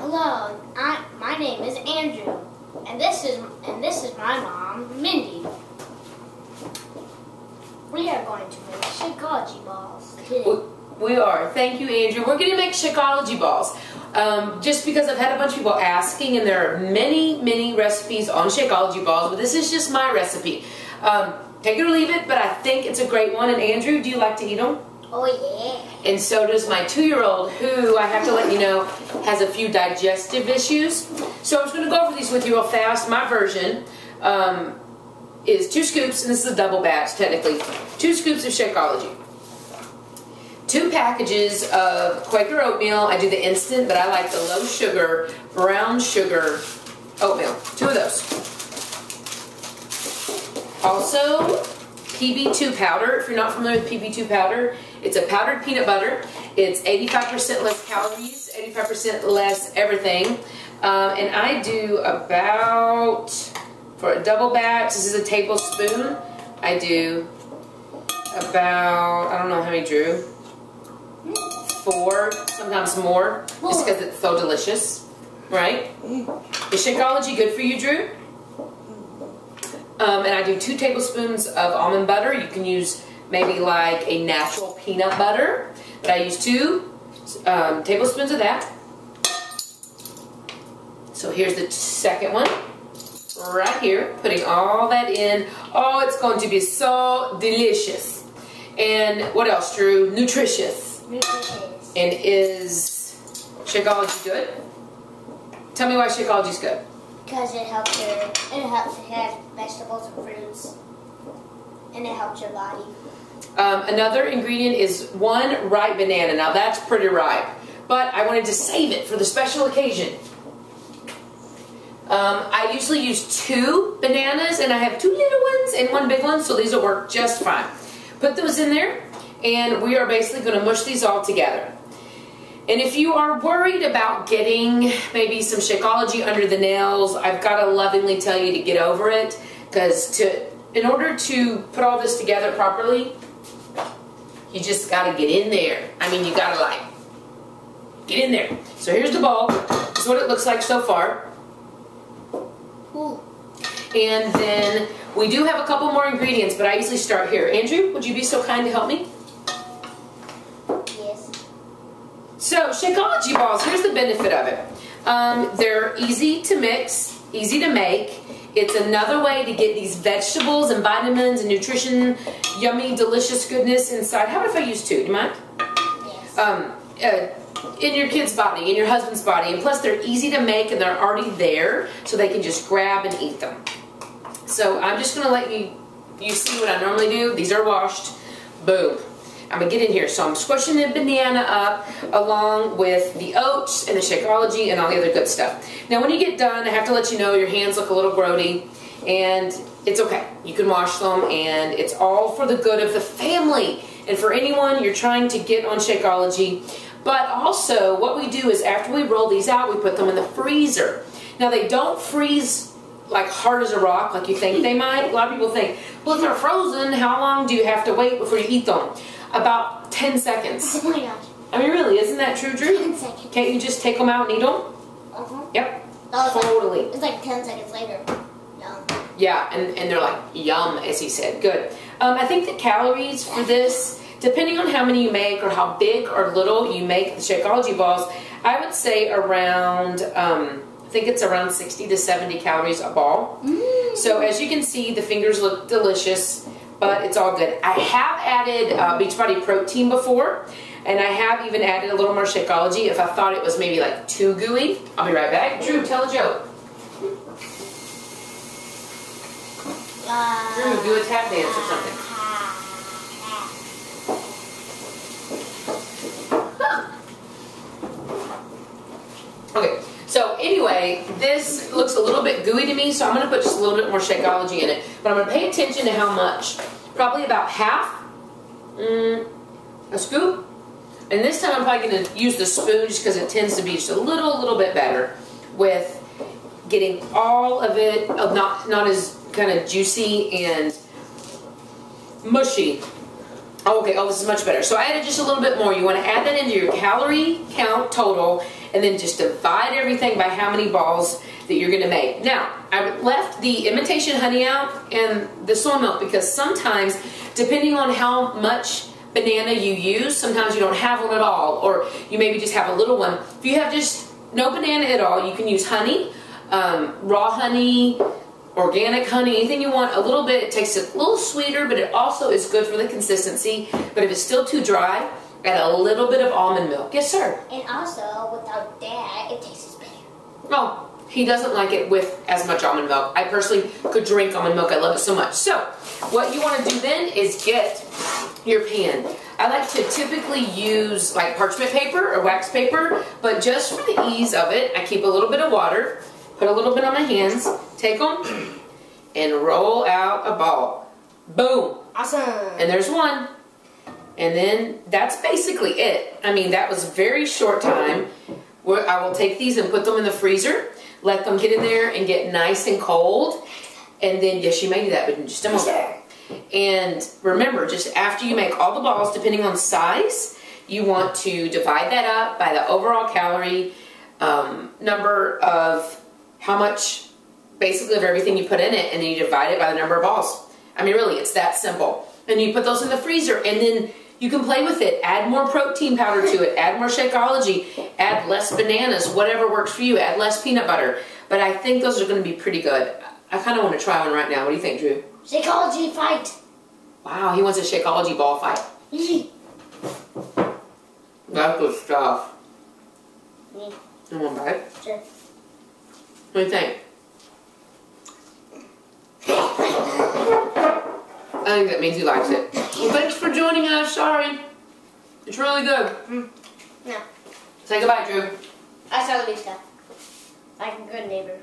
Hello, my name is Andrew, and this is my mom, Mindy. We are going to make Shakeology balls today. We are. Thank you, Andrew. We're going to make Shakeology balls. Just because I've had a bunch of people asking, and there are many recipes on Shakeology balls, but this is just my recipe. Take it or leave it, but I think it's a great one. And Andrew, do you like to eat them? Oh yeah. And so does my 2-year-old, who I have to let you know has a few digestive issues. So I'm just going to go over these with you real fast. My version is 2 scoops, and this is a double batch technically. 2 scoops of Shakeology. 2 packages of Quaker oatmeal. I do the instant, but I like the low sugar, brown sugar oatmeal. 2 of those. Also, PB2 powder. If you're not familiar with PB2 powder, it's a powdered peanut butter. It's 85% less calories, 85% less everything. And I do about, for a double batch, this is a tablespoon. I do about, I don't know how many, Drew? 4, sometimes more, just because it's so delicious, right? Is Shakeology good for you, Drew? And I do 2 tablespoons of almond butter. You can use maybe like a natural peanut butter, but I use 2 tablespoons of that. So here's the second one, right here, putting all that in. Oh, it's going to be so delicious. And what else, Drew? Nutritious. Nutritious. And is Shakeology good? Tell me why Shakeology is good. Because it helps to have vegetables and fruits, and it helps your body. Another ingredient is 1 ripe banana. Now that's pretty ripe, but I wanted to save it for the special occasion. I usually use 2 bananas, and I have 2 little ones and 1 big one, so these will work just fine. Put those in there, and we are basically going to mush these all together. And if you are worried about getting maybe some Shakeology under the nails, I've got to lovingly tell you to get over it, because in order to put all this together properly, you just got to get in there. I mean, you got to like get in there. So here's the bowl. This is what it looks like so far. Ooh. And then we do have a couple more ingredients, but I usually start here. Andrew, would you be so kind to help me? Yes. So Shakeology balls, here's the benefit of it. They're easy to mix, easy to make. It's another way to get these vegetables and vitamins and nutrition, yummy, delicious goodness inside. How about if I use 2? Do you mind? Yes. In your kid's body, in your husband's body. And plus they're easy to make and they're already there, so they can just grab and eat them. So I'm just going to let you see what I normally do. These are washed. Boom. I'm going to get in here. So I'm squishing the banana up along with the oats and the Shakeology and all the other good stuff. Now when you get done, I have to let you know your hands look a little grody, and it's okay. You can wash them, and it's all for the good of the family and for anyone you're trying to get on Shakeology. But also what we do is after we roll these out, we put them in the freezer. Now they don't freeze like hard as a rock like you think they might. A lot of people think, well, if they're frozen, how long do you have to wait before you eat them? About 10 seconds. Oh my gosh. I mean, really, isn't that true, Drew? 10 seconds. Can't you just take them out and eat them? Uh-huh. Yep. Oh, Totally. It's like 10 seconds later. Yum. Yeah, and they're like, yum, as he said. Good. I think the calories for this, depending on how many you make or how big or little you make the Shakeology balls, I would say around, I think it's around 60 to 70 calories a ball. So as you can see, the fingers look delicious, but it's all good. I have added Beachbody protein before, and I have even added a little more Shakeology if I thought it was maybe like too gooey. I'll be right back. Drew, tell a joke. Drew, do a tap dance or something. Okay, so anyway, this looks a little bit gooey to me, so I'm going to put just a little bit more Shakeology in it. But I'm going to pay attention to how much. Probably about half a scoop. And this time I'm probably going to use the spoon just because it tends to be just a little bit better with getting all of it, not as kind of juicy and mushy. Oh, okay, oh, this is much better. So I added just a little bit more. You want to add that into your calorie count total, and then just divide everything by how many balls that you're going to make. Now, I left the imitation honey out and the soy milk because sometimes, depending on how much banana you use, sometimes you don't have one at all, or you maybe just have a little one. If you have just no banana at all, you can use honey, raw honey, organic honey, anything you want. A little bit, it tastes a little sweeter, but it also is good for the consistency. But if it's still too dry, add a little bit of almond milk. Yes, sir? And also, without that, it tastes better. Oh, he doesn't like it with as much almond milk. I personally could drink almond milk. I love it so much. So, what you want to do then is get your pan. I like to typically use like parchment paper or wax paper, but just for the ease of it, I keep a little bit of water, put a little bit on my hands, take them, and roll out a ball. Boom. Awesome. And there's one. And then that's basically it. I mean, that was a very short time. I will take these and put them in the freezer, let them get in there and get nice and cold. And then, yes, you may do that, but in just a moment. And remember, just after you make all the balls, depending on size, you want to divide that up by the overall calorie number of how much, basically, of everything you put in it, and then you divide it by the number of balls. I mean, really, it's that simple. And you put those in the freezer, and then you can play with it. Add more protein powder to it. Add more Shakeology. Add less bananas. Whatever works for you. Add less peanut butter. But I think those are going to be pretty good. I kind of want to try one right now. What do you think, Drew? Shakeology fight. Wow, he wants a Shakeology ball fight. That's good stuff. You want to bite? Sure. What do you think? I think that means he likes it. Well, thanks for joining us. Sorry. It's really good. No. Say goodbye, Drew. Hasta la vista. Like a good neighbor.